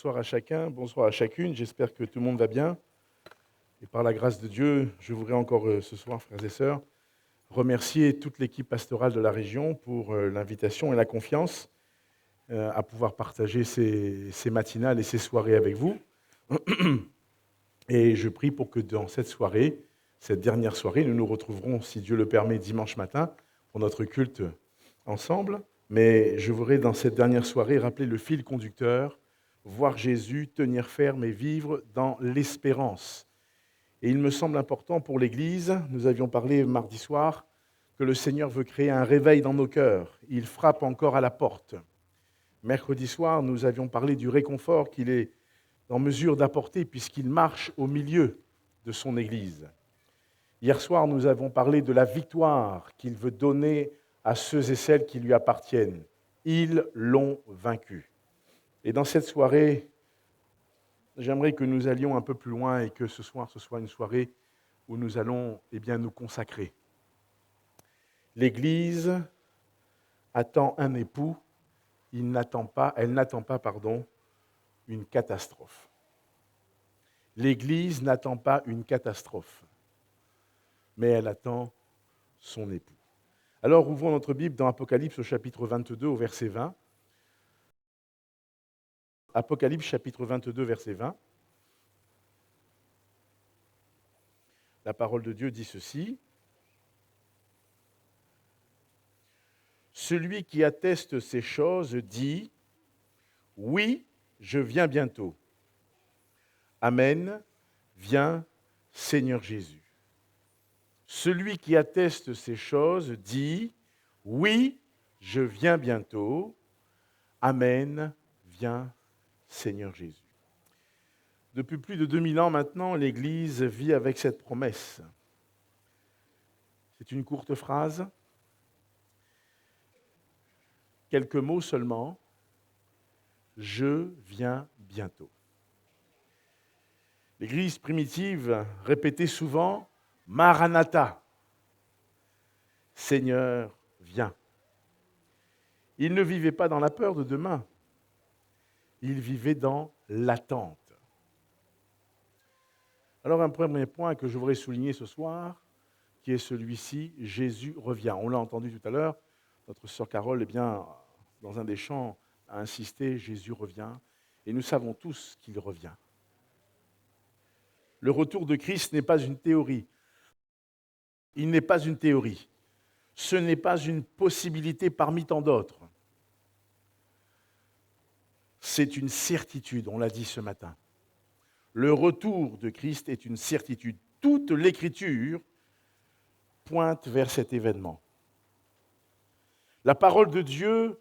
Bonsoir à chacun, bonsoir à chacune. J'espère que tout le monde va bien. Et par la grâce de Dieu, je voudrais encore ce soir, frères et sœurs, remercier toute l'équipe pastorale de la région pour l'invitation et la confiance à pouvoir partager ces matinales et ces soirées avec vous. Et je prie pour que dans cette soirée, cette dernière soirée, nous nous retrouverons, si Dieu le permet, dimanche matin pour notre culte ensemble. Mais je voudrais, dans cette dernière soirée, rappeler le fil conducteur, voir Jésus, tenir ferme et vivre dans l'espérance. Et il me semble important pour l'Église, nous avions parlé mardi soir, que le Seigneur veut créer un réveil dans nos cœurs. Il frappe encore à la porte. Mercredi soir, nous avions parlé du réconfort qu'il est en mesure d'apporter puisqu'il marche au milieu de son Église. Hier soir, nous avons parlé de la victoire qu'il veut donner à ceux et celles qui lui appartiennent. Ils l'ont vaincu. Et dans cette soirée, j'aimerais que nous allions un peu plus loin et que ce soir, ce soit une soirée où nous allons nous consacrer. L'Église attend un époux, elle n'attend pas, une catastrophe. L'Église n'attend pas une catastrophe, mais elle attend son époux. Alors, ouvrons notre Bible dans Apocalypse au chapitre 22, au verset 20. Apocalypse chapitre 22, verset 20. La parole de Dieu dit ceci. Celui qui atteste ces choses dit, « Oui, je viens bientôt. Amen, viens, Seigneur Jésus. » Celui qui atteste ces choses dit, « Oui, je viens bientôt. Amen, viens, Seigneur Jésus. » Depuis plus de 2000 ans maintenant, l'Église vit avec cette promesse. C'est une courte phrase, quelques mots seulement. Je viens bientôt. L'Église primitive répétait souvent « Maranatha », Seigneur, viens. Ils ne vivaient pas dans la peur de demain, ils vivaient dans l'attente. Alors un premier point que je voudrais souligner ce soir, qui est celui-ci, Jésus revient. On l'a entendu tout à l'heure, notre sœur Carole, dans un des chants, a insisté, Jésus revient, et nous savons tous qu'il revient. Le retour de Christ n'est pas une théorie. Il n'est pas une théorie. Ce n'est pas une possibilité parmi tant d'autres. C'est une certitude, on l'a dit ce matin. Le retour de Christ est une certitude. Toute l'Écriture pointe vers cet événement. La parole de Dieu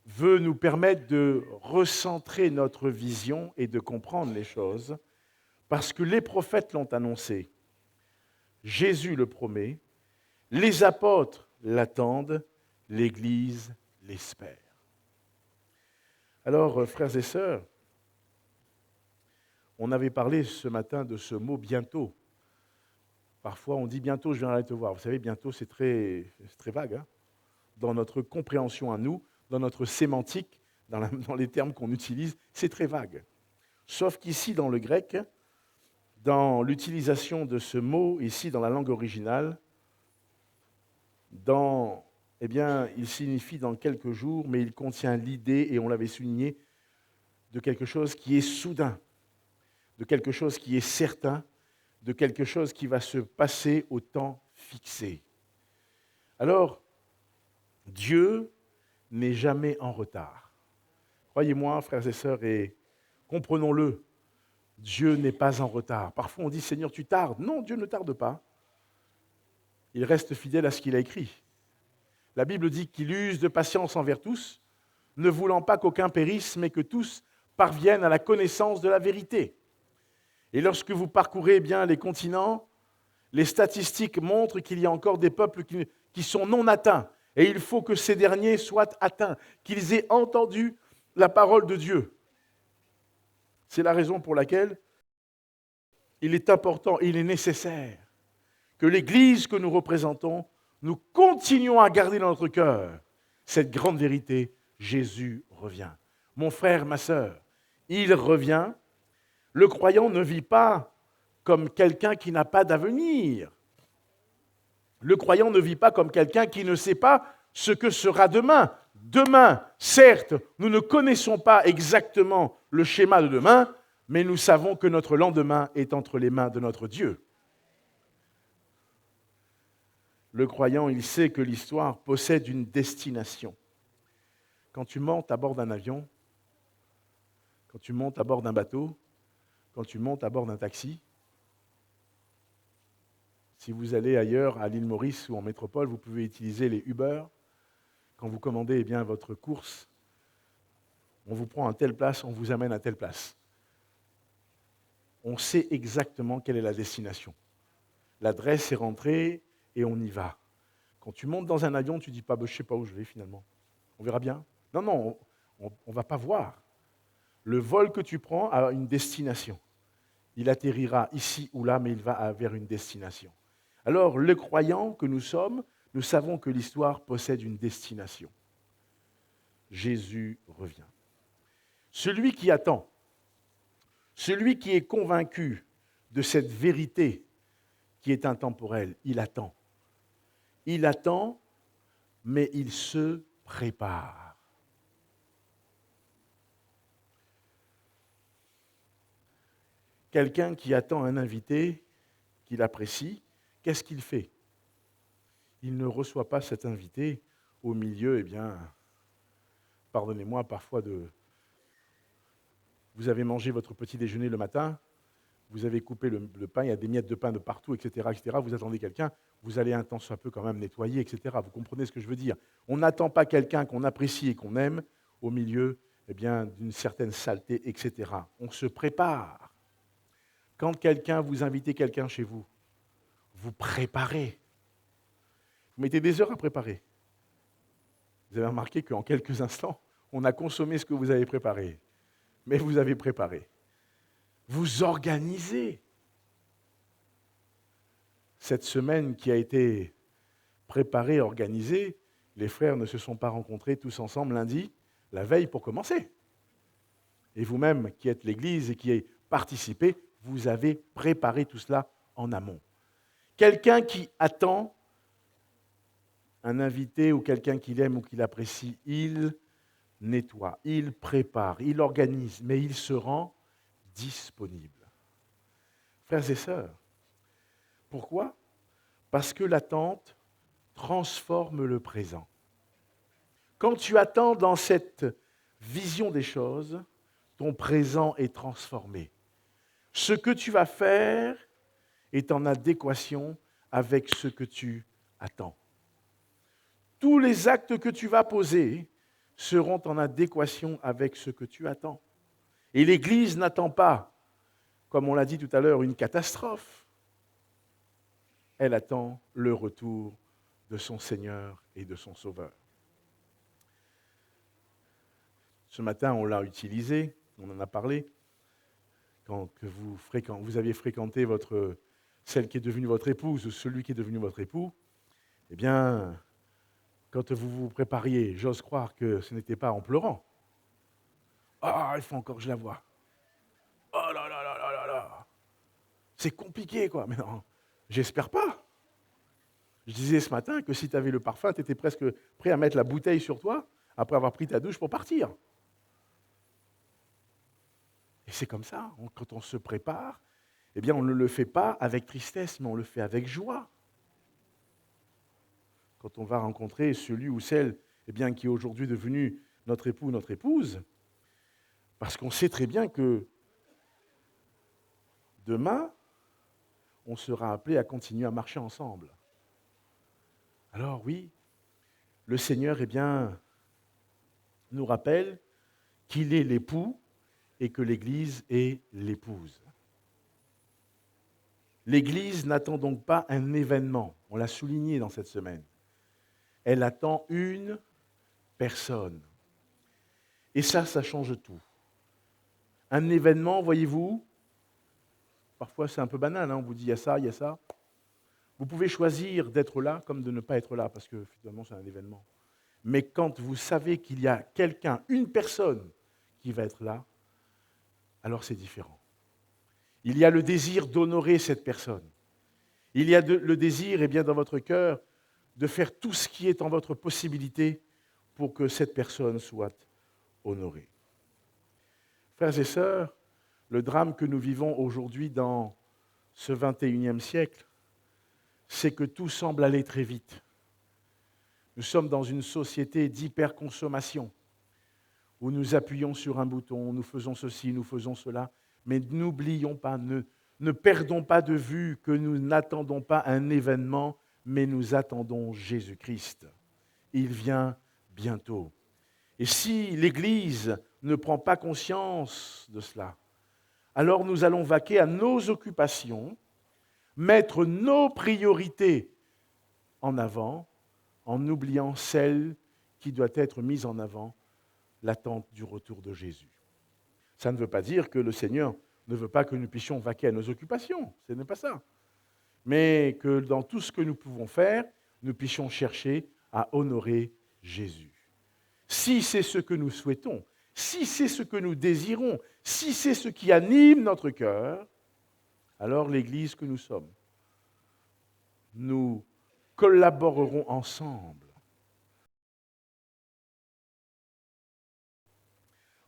veut nous permettre de recentrer notre vision et de comprendre les choses parce que les prophètes l'ont annoncé. Jésus le promet, les apôtres l'attendent, l'Église l'espère. Alors, frères et sœurs, on avait parlé ce matin de ce mot « bientôt ». Parfois, on dit « bientôt, je viendrai te voir ». Vous savez, bientôt, c'est très vague. Hein, dans notre compréhension à nous, dans notre sémantique, dans les termes qu'on utilise, c'est très vague. Sauf qu'ici, dans le grec, dans l'utilisation de ce mot, ici, dans la langue originale, il signifie dans quelques jours, mais il contient l'idée, et on l'avait souligné, de quelque chose qui est soudain, de quelque chose qui est certain, de quelque chose qui va se passer au temps fixé. Alors, Dieu n'est jamais en retard. Croyez-moi, frères et sœurs, et comprenons-le, Dieu n'est pas en retard. Parfois on dit, Seigneur, tu tardes. Non, Dieu ne tarde pas. Il reste fidèle à ce qu'il a écrit. La Bible dit qu'il use de patience envers tous, ne voulant pas qu'aucun périsse, mais que tous parviennent à la connaissance de la vérité. Et lorsque vous parcourez les continents, les statistiques montrent qu'il y a encore des peuples qui sont non atteints. Et il faut que ces derniers soient atteints, qu'ils aient entendu la parole de Dieu. C'est la raison pour laquelle il est important, il est nécessaire que l'Église que nous représentons, nous continuons à garder dans notre cœur cette grande vérité, Jésus revient. Mon frère, ma sœur, il revient. Le croyant ne vit pas comme quelqu'un qui n'a pas d'avenir. Le croyant ne vit pas comme quelqu'un qui ne sait pas ce que sera demain. Demain, certes, nous ne connaissons pas exactement le schéma de demain, mais nous savons que notre lendemain est entre les mains de notre Dieu. Le croyant, il sait que l'histoire possède une destination. Quand tu montes à bord d'un avion, quand tu montes à bord d'un bateau, quand tu montes à bord d'un taxi, si vous allez ailleurs, à l'île Maurice ou en métropole, vous pouvez utiliser les Uber. Quand vous commandez votre course, on vous prend à telle place, on vous amène à telle place. On sait exactement quelle est la destination. L'adresse est rentrée et on y va. Quand tu montes dans un avion, tu ne dis pas je ne sais pas où je vais finalement. On verra bien. Non, on ne va pas voir. Le vol que tu prends a une destination. Il atterrira ici ou là, mais il va vers une destination. Alors, les croyants que nous sommes, nous savons que l'histoire possède une destination. Jésus revient. Celui qui attend, celui qui est convaincu de cette vérité qui est intemporelle, il attend. Il attend, mais il se prépare. Quelqu'un qui attend un invité qu'il apprécie, qu'est-ce qu'il fait? Il ne reçoit pas cet invité au milieu, pardonnez-moi, parfois vous avez mangé votre petit déjeuner le matin, vous avez coupé le pain, il y a des miettes de pain de partout, etc., etc. Vous attendez quelqu'un, vous allez un temps soit peu quand même nettoyer, etc. Vous comprenez ce que je veux dire? On n'attend pas quelqu'un qu'on apprécie et qu'on aime au milieu d'une certaine saleté, etc. On se prépare. Quand vous invitez quelqu'un chez vous, vous préparez. Vous mettez des heures à préparer. Vous avez remarqué qu'en quelques instants, on a consommé ce que vous avez préparé. Mais vous avez préparé. Vous organisez. Cette semaine qui a été préparée, organisée, les frères ne se sont pas rencontrés tous ensemble lundi, la veille pour commencer. Et vous-même qui êtes l'Église et qui avez participé, vous avez préparé tout cela en amont. Quelqu'un qui attend un invité ou quelqu'un qu'il aime ou qu'il apprécie, il nettoie, il prépare, il organise, mais il se rend disponible. Frères et sœurs, pourquoi? Parce que l'attente transforme le présent. Quand tu attends dans cette vision des choses, ton présent est transformé. Ce que tu vas faire est en adéquation avec ce que tu attends. Tous les actes que tu vas poser seront en adéquation avec ce que tu attends. Et l'Église n'attend pas, comme on l'a dit tout à l'heure, une catastrophe. Elle attend le retour de son Seigneur et de son Sauveur. Ce matin, on l'a utilisé, on en a parlé, quand vous aviez fréquenté celle qui est devenue votre épouse ou celui qui est devenu votre époux, quand vous vous prépariez, j'ose croire que ce n'était pas en pleurant. Ah, il faut encore que je la voie. Oh là là là là là là. C'est compliqué, quoi. Mais non, j'espère pas. Je disais ce matin que si tu avais le parfum, tu étais presque prêt à mettre la bouteille sur toi après avoir pris ta douche pour partir. Et c'est comme ça, quand on se prépare, on ne le fait pas avec tristesse, mais on le fait avec joie. Quand on va rencontrer celui ou celle qui est aujourd'hui devenu notre époux ou notre épouse, parce qu'on sait très bien que demain, on sera appelé à continuer à marcher ensemble. Alors oui, le Seigneur nous rappelle qu'il est l'époux et que l'Église est l'épouse. L'Église n'attend donc pas un événement, on l'a souligné dans cette semaine. Elle attend une personne. Et ça change tout. Un événement, voyez-vous, parfois c'est un peu banal, on vous dit il y a ça, il y a ça. Vous pouvez choisir d'être là comme de ne pas être là, parce que finalement c'est un événement. Mais quand vous savez qu'il y a quelqu'un, une personne qui va être là, alors c'est différent. Il y a le désir d'honorer cette personne. Il y a le désir, dans votre cœur, de faire tout ce qui est en votre possibilité pour que cette personne soit honorée. Frères et sœurs, le drame que nous vivons aujourd'hui dans ce 21e siècle, c'est que tout semble aller très vite. Nous sommes dans une société d'hyperconsommation, où nous appuyons sur un bouton, nous faisons ceci, nous faisons cela, mais n'oublions pas, ne perdons pas de vue que nous n'attendons pas un événement, mais nous attendons Jésus-Christ. Il vient bientôt. Et si l'Église ne prend pas conscience de cela, alors nous allons vaquer à nos occupations, mettre nos priorités en avant, en oubliant celle qui doit être mise en avant, l'attente du retour de Jésus. Ça ne veut pas dire que le Seigneur ne veut pas que nous puissions vaquer à nos occupations, ce n'est pas ça. Mais que dans tout ce que nous pouvons faire, nous puissions chercher à honorer Jésus. Si c'est ce que nous souhaitons, si c'est ce que nous désirons, si c'est ce qui anime notre cœur, alors l'Église que nous sommes, nous collaborerons ensemble.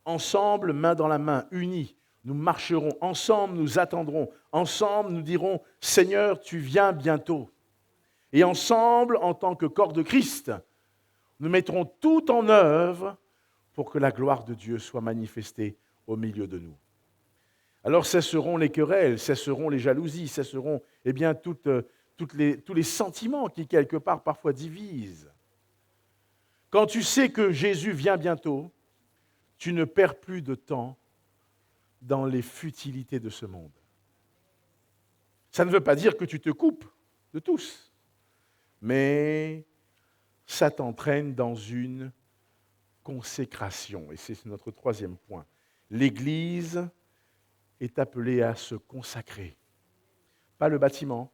Ensemble, main dans la main, unis, nous marcherons. Ensemble, nous attendrons. Ensemble, nous dirons, Seigneur, tu viens bientôt. Et ensemble, en tant que corps de Christ, nous mettrons tout en œuvre pour que la gloire de Dieu soit manifestée au milieu de nous. Alors cesseront les querelles, cesseront les jalousies, cesseront tous les sentiments qui, quelque part, parfois divisent. Quand tu sais que Jésus vient bientôt, tu ne perds plus de temps dans les futilités de ce monde. Ça ne veut pas dire que tu te coupes de tous, mais ça t'entraîne dans une consécration. Et c'est notre troisième point. L'Église est appelée à se consacrer. Pas le bâtiment.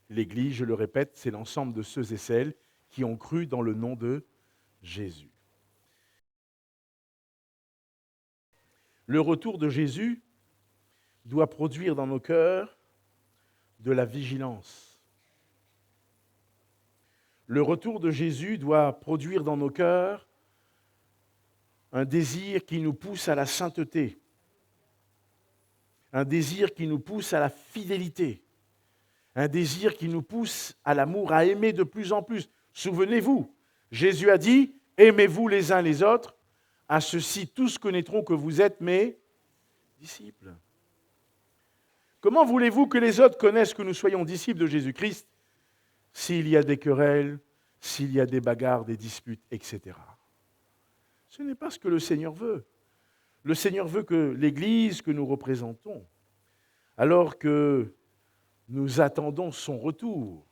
L'Église, je le répète, c'est l'ensemble de ceux et celles qui ont cru dans le nom de Jésus. Le retour de Jésus doit produire dans nos cœurs de la vigilance. Le retour de Jésus doit produire dans nos cœurs un désir qui nous pousse à la sainteté, un désir qui nous pousse à la fidélité, un désir qui nous pousse à l'amour, à aimer de plus en plus. Souvenez-vous, Jésus a dit « Aimez-vous les uns les autres, à ceux-ci tous connaîtront que vous êtes mes disciples. » Comment voulez-vous que les autres connaissent que nous soyons disciples de Jésus-Christ s'il y a des querelles, s'il y a des bagarres, des disputes, etc. Ce n'est pas ce que le Seigneur veut. Le Seigneur veut que l'Église que nous représentons, alors que nous attendons son retour,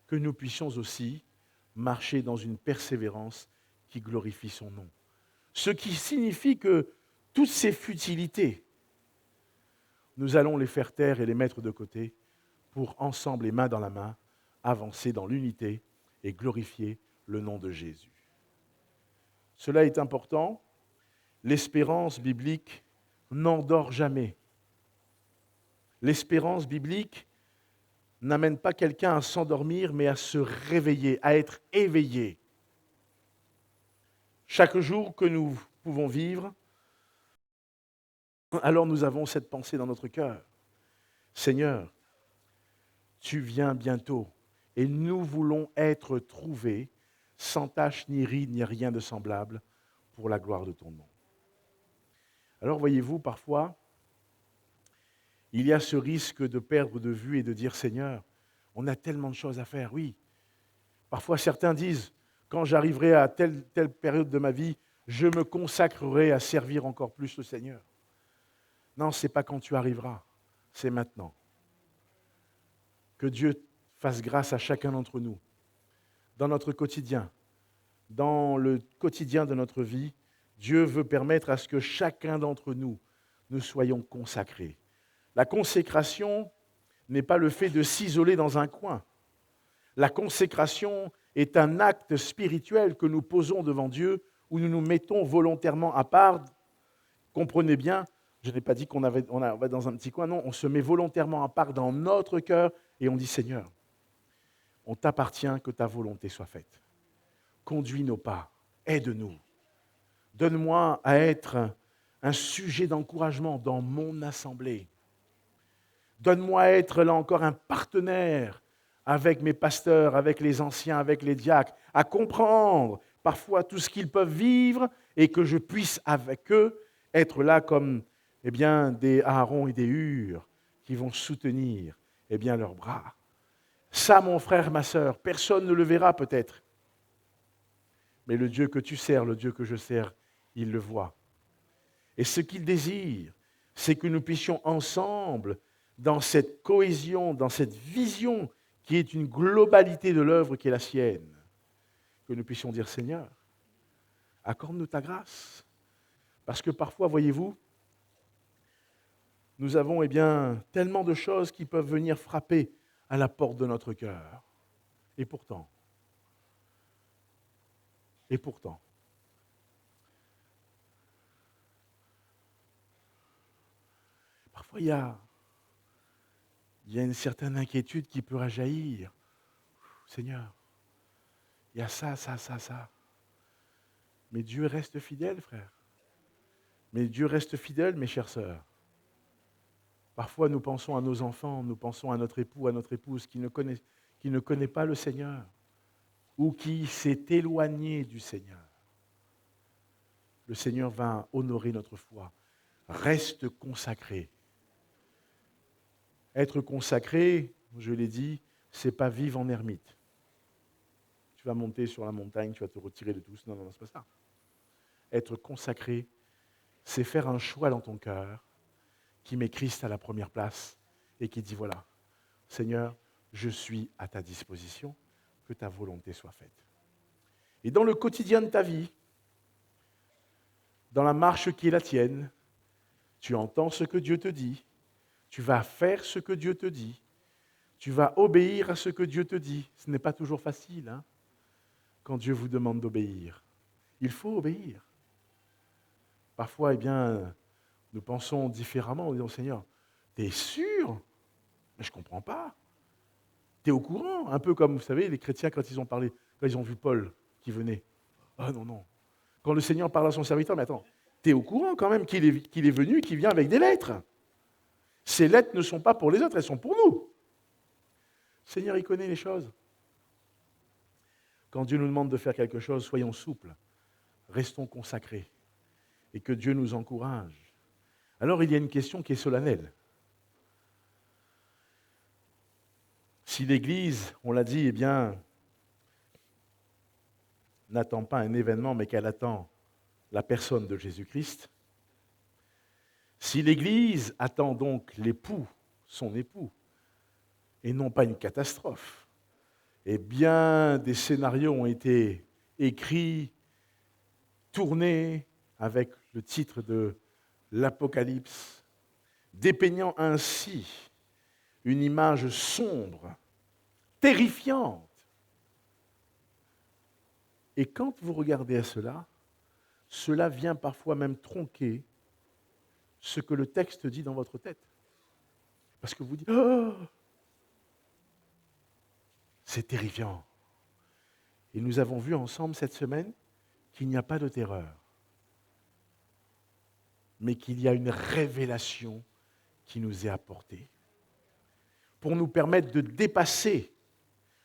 que nous puissions aussi marcher dans une persévérance qui glorifie son nom. Ce qui signifie que toutes ces futilités, nous allons les faire taire et les mettre de côté pour ensemble et main dans la main, avancer dans l'unité et glorifier le nom de Jésus. Cela est important. L'espérance biblique n'endort jamais. L'espérance biblique n'amène pas quelqu'un à s'endormir, mais à se réveiller, à être éveillé. Chaque jour que nous pouvons vivre, alors nous avons cette pensée dans notre cœur. Seigneur, tu viens bientôt et nous voulons être trouvés sans tache, ni ride, ni rien de semblable pour la gloire de ton nom. Alors voyez-vous, parfois, il y a ce risque de perdre de vue et de dire, Seigneur, on a tellement de choses à faire, oui. Parfois certains disent, quand j'arriverai à telle période de ma vie, je me consacrerai à servir encore plus le Seigneur. Non, ce n'est pas quand tu arriveras, c'est maintenant. Que Dieu fasse grâce à chacun d'entre nous, dans notre quotidien, dans le quotidien de notre vie. Dieu veut permettre à ce que chacun d'entre nous, nous soyons consacrés. La consécration n'est pas le fait de s'isoler dans un coin. La consécration est un acte spirituel que nous posons devant Dieu où nous nous mettons volontairement à part. Comprenez bien, je n'ai pas dit on va dans un petit coin, non, on se met volontairement à part dans notre cœur et on dit Seigneur, on t'appartient, que ta volonté soit faite. Conduis nos pas, aide-nous. Donne-moi à être un sujet d'encouragement dans mon assemblée. Donne-moi à être là encore un partenaire avec mes pasteurs, avec les anciens, avec les diacres, à comprendre parfois tout ce qu'ils peuvent vivre et que je puisse avec eux être là comme des Aaron et des Hur qui vont soutenir leurs bras. Ça, mon frère, ma sœur, personne ne le verra peut-être. Mais le Dieu que tu sers, le Dieu que je sers, il le voit. Et ce qu'il désire, c'est que nous puissions ensemble, dans cette cohésion, dans cette vision qui est une globalité de l'œuvre qui est la sienne, que nous puissions dire Seigneur, accorde-nous ta grâce. Parce que parfois, voyez-vous, nous avons tellement de choses qui peuvent venir frapper à la porte de notre cœur. Et pourtant, parfois il y a une certaine inquiétude qui peut jaillir. Seigneur, il y a ça. Mais Dieu reste fidèle, frère. Mais Dieu reste fidèle, mes chères sœurs. Parfois, nous pensons à nos enfants, nous pensons à notre époux, à notre épouse qui ne connaît pas le Seigneur ou qui s'est éloigné du Seigneur. Le Seigneur va honorer notre foi. Reste consacré. Être consacré, je l'ai dit, c'est pas vivre en ermite. Tu vas monter sur la montagne, tu vas te retirer de tout. Non, c'est pas ça. Être consacré, c'est faire un choix dans ton cœur qui met Christ à la première place et qui dit voilà, Seigneur, je suis à ta disposition, que ta volonté soit faite. Et dans le quotidien de ta vie, dans la marche qui est la tienne, tu entends ce que Dieu te dit, tu vas faire ce que Dieu te dit, tu vas obéir à ce que Dieu te dit. Ce n'est pas toujours facile, quand Dieu vous demande d'obéir. Il faut obéir. Parfois, nous pensons différemment en disant, Seigneur, t'es sûr? Mais je ne comprends pas. T'es au courant? Un peu comme, vous savez, les chrétiens, quand ils ont vu Paul qui venait. Ah non. Quand le Seigneur parle à son serviteur, mais attends, t'es au courant quand même qu'il est venu, qu'il vient avec des lettres. Ces lettres ne sont pas pour les autres, elles sont pour nous. Le Seigneur, il connaît les choses. Quand Dieu nous demande de faire quelque chose, soyons souples, restons consacrés, et que Dieu nous encourage. Alors, il y a une question qui est solennelle. Si l'Église, on l'a dit, n'attend pas un événement, mais qu'elle attend la personne de Jésus-Christ, si l'Église attend donc l'époux, son époux, et non pas une catastrophe, des scénarios ont été écrits, tournés avec le titre de l'Apocalypse, dépeignant ainsi une image sombre, terrifiante. Et quand vous regardez à cela vient parfois même tronquer ce que le texte dit dans votre tête. Parce que vous dites, oh, c'est terrifiant. Et nous avons vu ensemble cette semaine qu'il n'y a pas de terreur, mais qu'il y a une révélation qui nous est apportée pour nous permettre de dépasser,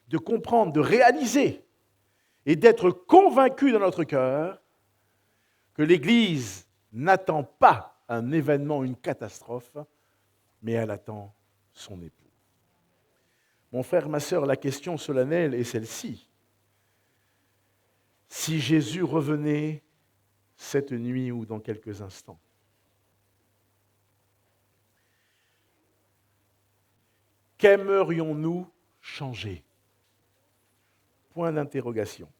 de comprendre, de réaliser et d'être convaincus dans notre cœur que l'Église n'attend pas un événement, une catastrophe, mais elle attend son époux. Mon frère, ma sœur, la question solennelle est celle-ci. Si Jésus revenait cette nuit ou dans quelques instants, qu'aimerions-nous changer? Point d'interrogation.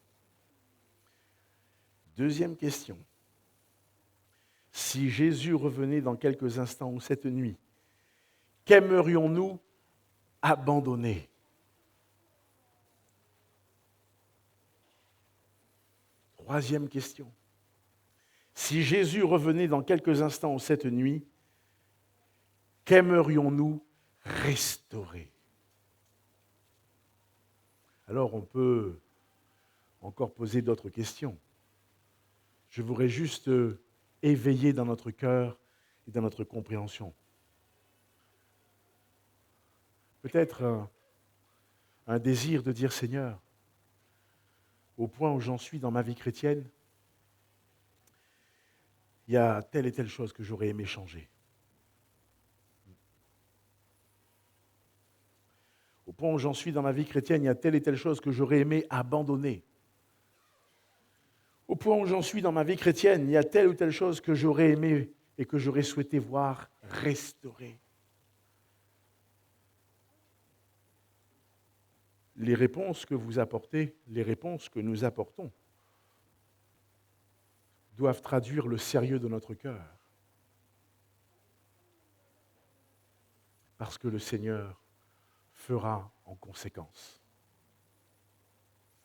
Deuxième question. Si Jésus revenait dans quelques instants ou cette nuit, qu'aimerions-nous abandonner? Troisième question. Si Jésus revenait dans quelques instants cette nuit, qu'aimerions-nous restaurer? Alors on peut encore poser d'autres questions. Je voudrais juste éveiller dans notre cœur et dans notre compréhension. Peut-être un désir de dire Seigneur, au point où j'en suis dans ma vie chrétienne, il y a telle et telle chose que j'aurais aimé changer. Au point où j'en suis dans ma vie chrétienne, il y a telle et telle chose que j'aurais aimé abandonner. Au point où j'en suis dans ma vie chrétienne, il y a telle ou telle chose que j'aurais aimé et que j'aurais souhaité voir restaurée. Les réponses que vous apportez, les réponses que nous apportons, doivent traduire le sérieux de notre cœur. Parce que le Seigneur fera en conséquence.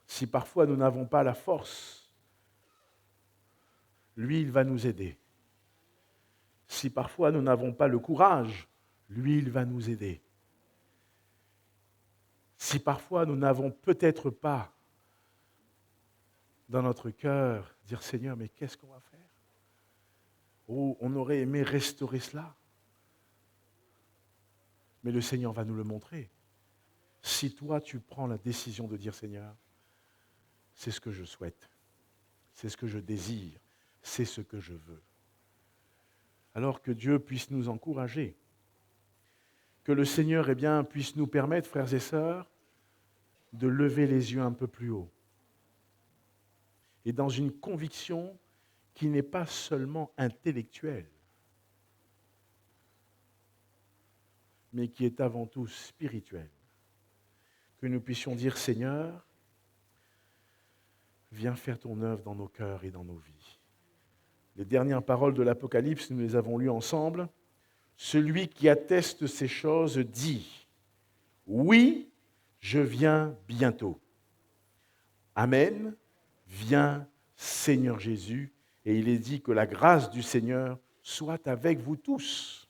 Si parfois nous n'avons pas la force, lui, il va nous aider. Si parfois nous n'avons pas le courage, lui, il va nous aider. Si parfois nous n'avons peut-être pas dans notre cœur dire Seigneur, mais qu'est-ce qu'on va faire? Oh, on aurait aimé restaurer cela. Mais le Seigneur va nous le montrer. Si toi, tu prends la décision de dire Seigneur, c'est ce que je souhaite, c'est ce que je désire, c'est ce que je veux. Alors que Dieu puisse nous encourager, que le Seigneur puisse nous permettre, frères et sœurs, de lever les yeux un peu plus haut. Et dans une conviction qui n'est pas seulement intellectuelle, mais qui est avant tout spirituelle. Que nous puissions dire, Seigneur, viens faire ton œuvre dans nos cœurs et dans nos vies. Les dernières paroles de l'Apocalypse, nous les avons lues ensemble. Celui qui atteste ces choses dit, oui, je viens bientôt. Amen, viens Seigneur Jésus. Et il est dit que la grâce du Seigneur soit avec vous tous.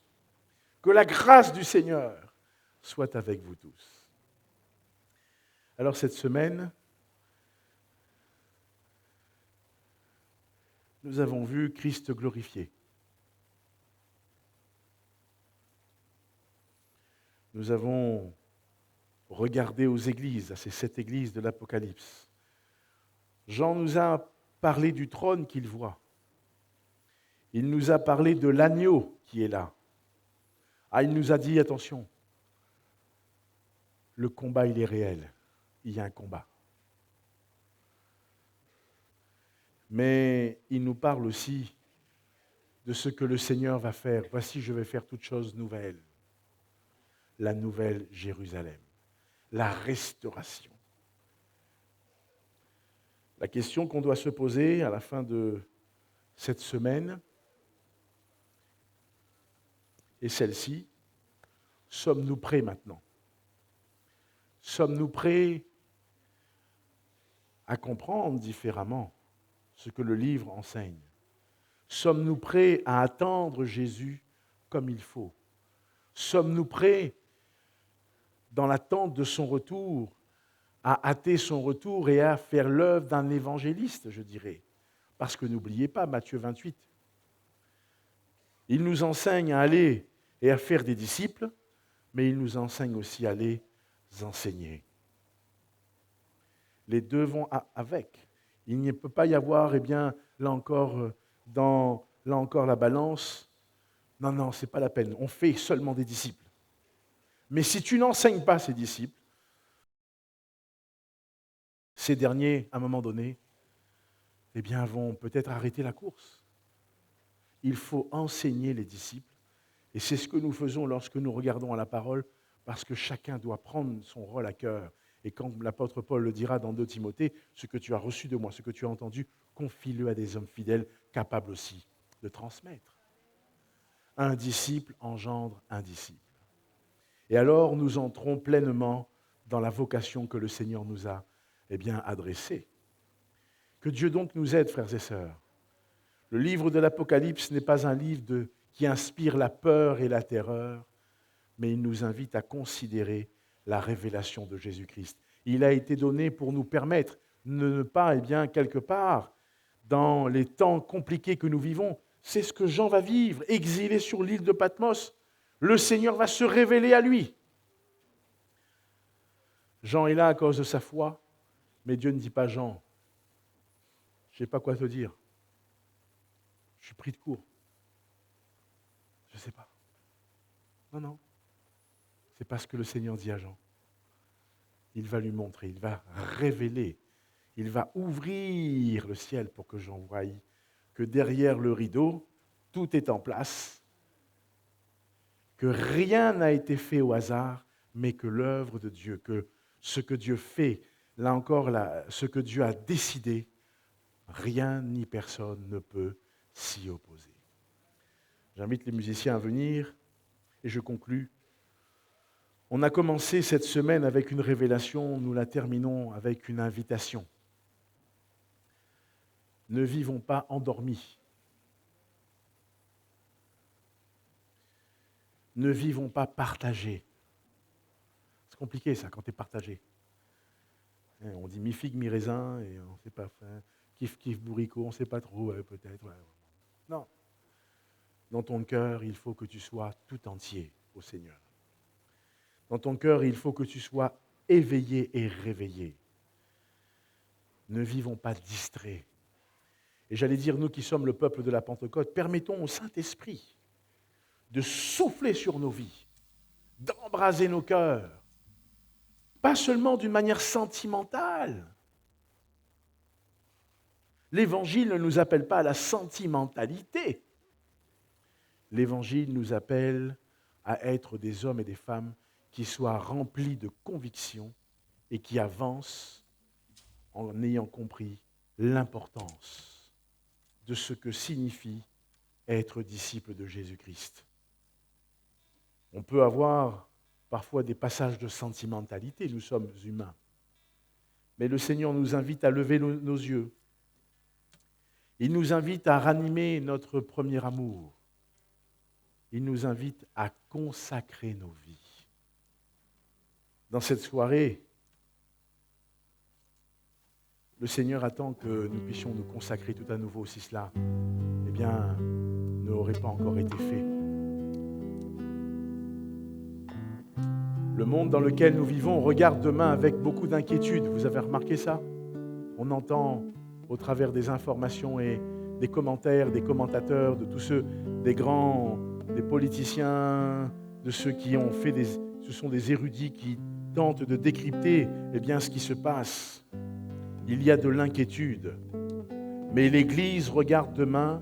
Que la grâce du Seigneur soit avec vous tous. Alors cette semaine, nous avons vu Christ glorifié. Nous avons regardé aux églises, à ces 7 églises de l'Apocalypse. Jean nous a parlé du trône qu'il voit. Il nous a parlé de l'agneau qui est là. Ah, il nous a dit, attention, le combat, il est réel. Il y a un combat. Mais il nous parle aussi de ce que le Seigneur va faire. Voici, je vais faire toutes choses nouvelles. La nouvelle Jérusalem. La restauration. La question qu'on doit se poser à la fin de cette semaine est celle-ci. Sommes-nous prêts maintenant? Sommes-nous prêts à comprendre différemment ce que le livre enseigne? Sommes-nous prêts à attendre Jésus comme il faut? Sommes-nous prêts, dans l'attente de son retour, à hâter son retour et à faire l'œuvre d'un évangéliste, je dirais? Parce que n'oubliez pas, Matthieu 28, il nous enseigne à aller et à faire des disciples, mais il nous enseigne aussi à les enseigner. Les deux vont avec. Il ne peut pas y avoir, là encore la balance. Non, ce n'est pas la peine. On fait seulement des disciples. Mais si tu n'enseignes pas ces disciples, ces derniers, à un moment donné, vont peut-être arrêter la course. Il faut enseigner les disciples. Et c'est ce que nous faisons lorsque nous regardons à la parole, parce que chacun doit prendre son rôle à cœur. Et quand l'apôtre Paul le dira dans 2 Timothée, ce que tu as reçu de moi, ce que tu as entendu, confie-le à des hommes fidèles, capables aussi de transmettre. Un disciple engendre un disciple. Et alors nous entrons pleinement dans la vocation que le Seigneur nous a adressée. Que Dieu donc nous aide, frères et sœurs. Le livre de l'Apocalypse n'est pas un livre qui inspire la peur et la terreur, mais il nous invite à considérer la révélation de Jésus-Christ. Il a été donné pour nous permettre de ne pas, quelque part, dans les temps compliqués que nous vivons, c'est ce que Jean va vivre, exilé sur l'île de Patmos. Le Seigneur va se révéler à lui. Jean est là à cause de sa foi, mais Dieu ne dit pas Jean, je ne sais pas quoi te dire. Je suis pris de court. Je ne sais pas. Non. C'est pas ce que le Seigneur dit à Jean. Il va lui montrer, il va révéler, il va ouvrir le ciel pour que Jean voie que derrière le rideau, tout est en place, que rien n'a été fait au hasard, mais que l'œuvre de Dieu, que ce que Dieu fait, là encore, ce que Dieu a décidé, rien ni personne ne peut s'y opposer. J'invite les musiciens à venir et je conclus. On a commencé cette semaine avec une révélation, nous la terminons avec une invitation. Ne vivons pas endormis. Ne vivons pas partagés. C'est compliqué ça quand tu es partagé. On dit mi-figue, mi-raisin, et on ne sait pas, kiff, bourricot, on ne sait pas trop, peut-être. Ouais. Non. Dans ton cœur, il faut que tu sois tout entier au Seigneur. Dans ton cœur, il faut que tu sois éveillé et réveillé. Ne vivons pas distraits. Et j'allais dire, nous qui sommes le peuple de la Pentecôte, permettons au Saint-Esprit de souffler sur nos vies, d'embraser nos cœurs, pas seulement d'une manière sentimentale. L'Évangile ne nous appelle pas à la sentimentalité. L'Évangile nous appelle à être des hommes et des femmes qui soient remplis de conviction et qui avancent en ayant compris l'importance de ce que signifie être disciple de Jésus-Christ. On peut avoir parfois des passages de sentimentalité, nous sommes humains. Mais le Seigneur nous invite à lever nos yeux. Il nous invite à ranimer notre premier amour. Il nous invite à consacrer nos vies. Dans cette soirée, le Seigneur attend que nous puissions nous consacrer tout à nouveau, si cela, n'aurait pas encore été fait. Le monde dans lequel nous vivons regarde demain avec beaucoup d'inquiétude. Vous avez remarqué ça? On entend au travers des informations et des commentaires, des commentateurs, de tous ceux, des politiciens, de ceux qui ont fait ce sont des érudits qui tentent de décrypter ce qui se passe. Il y a de l'inquiétude. Mais l'Église regarde demain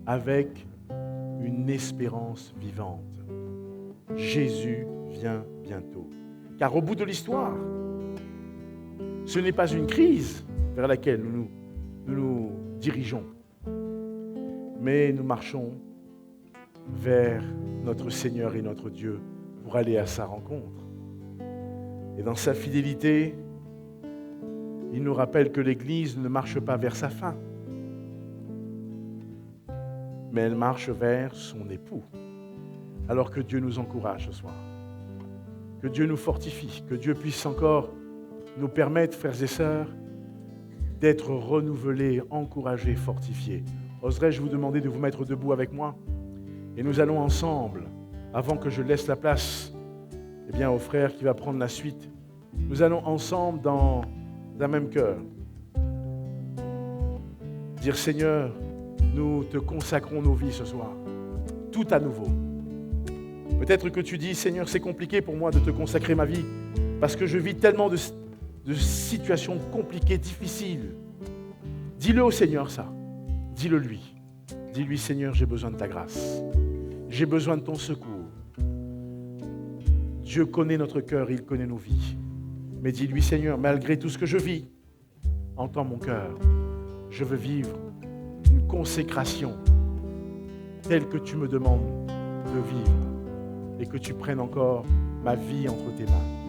avec une espérance vivante. Jésus vient bientôt. Car au bout de l'histoire, ce n'est pas une crise vers laquelle nous nous dirigeons, mais nous marchons vers notre Seigneur et notre Dieu pour aller à sa rencontre. Et dans sa fidélité, il nous rappelle que l'Église ne marche pas vers sa fin, mais elle marche vers son époux. Alors que Dieu nous encourage ce soir, que Dieu nous fortifie, que Dieu puisse encore nous permettre, frères et sœurs, d'être renouvelés, encouragés, fortifiés. Oserais-je vous demander de vous mettre debout avec moi? Et nous allons ensemble, avant que je laisse la place au frère qui va prendre la suite, nous allons ensemble dans un même cœur dire: Seigneur, nous te consacrons nos vies ce soir, tout à nouveau. Peut-être que tu dis: Seigneur, c'est compliqué pour moi de te consacrer ma vie parce que je vis tellement de situations compliquées, difficiles. Dis-le au Seigneur ça, dis-le lui. Dis-lui: Seigneur, j'ai besoin de ta grâce, j'ai besoin de ton secours. Dieu connaît notre cœur, il connaît nos vies. Mais dis-lui: Seigneur, malgré tout ce que je vis, entends mon cœur. Je veux vivre une consécration telle que tu me demandes de vivre et que tu prennes encore ma vie entre tes mains.